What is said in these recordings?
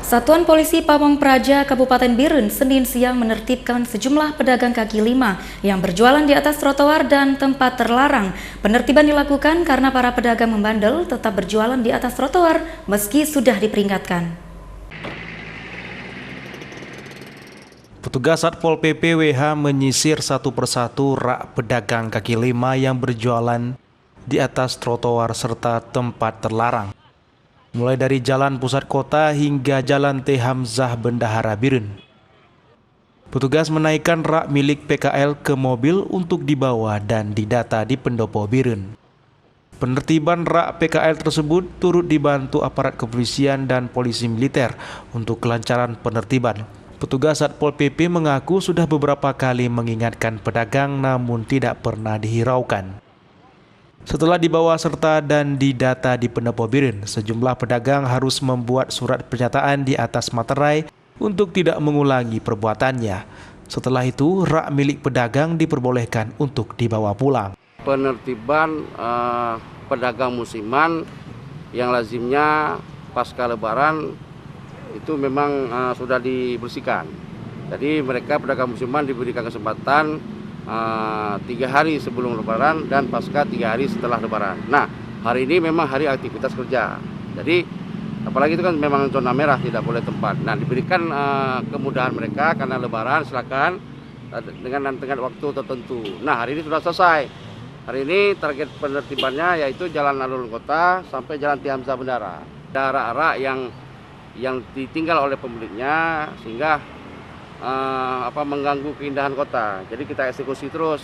Satuan Polisi Pamong Praja Kabupaten Birun Senin siang menertibkan sejumlah pedagang kaki lima yang berjualan di atas trotoar dan tempat terlarang. Penertiban dilakukan karena para pedagang membandel tetap berjualan di atas trotoar meski sudah diperingatkan. Petugas Satpol PP WH menyisir satu persatu rak pedagang kaki lima yang berjualan di atas trotoar serta tempat terlarang. Mulai dari Jalan Pusat Kota hingga Jalan T. Hamzah Bendahara Birun. Petugas menaikkan rak milik PKL ke mobil untuk dibawa dan didata di pendopo Birun. Penertiban rak PKL tersebut turut dibantu aparat kepolisian dan polisi militer untuk kelancaran penertiban. Petugas Satpol PP mengaku sudah beberapa kali mengingatkan pedagang namun tidak pernah dihiraukan. Setelah dibawa serta dan didata di pendopo Birun, sejumlah pedagang harus membuat surat pernyataan di atas materai untuk tidak mengulangi perbuatannya. Setelah itu, rak milik pedagang diperbolehkan untuk dibawa pulang. Penertiban pedagang musiman yang lazimnya pasca Lebaran itu memang sudah dibersihkan. Jadi mereka pedagang musiman diberikan kesempatan 3 hari sebelum Lebaran dan pasca 3 hari setelah Lebaran. Nah, hari ini memang hari aktivitas kerja. Jadi, apalagi itu kan memang zona merah, tidak boleh tempat. Nah, diberikan kemudahan mereka karena Lebaran, silakan dengan waktu tertentu. Nah, hari ini sudah selesai. Hari ini target penertibannya yaitu Jalan Alun Kota sampai Jalan T. Hamzah Bendahara. Rak-rak yang ditinggal oleh pemiliknya sehingga mengganggu keindahan kota. Jadi kita eksekusi terus.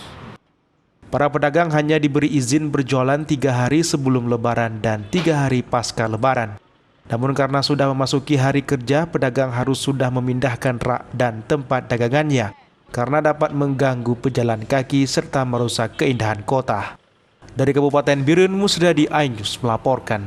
Para pedagang hanya diberi izin berjualan 3 hari sebelum Lebaran dan 3 hari pasca Lebaran. Namun karena sudah memasuki hari kerja, pedagang harus sudah memindahkan rak dan tempat dagangannya karena dapat mengganggu pejalan kaki serta merusak keindahan kota. Dari Kabupaten Birun, Musradi Ainus melaporkan.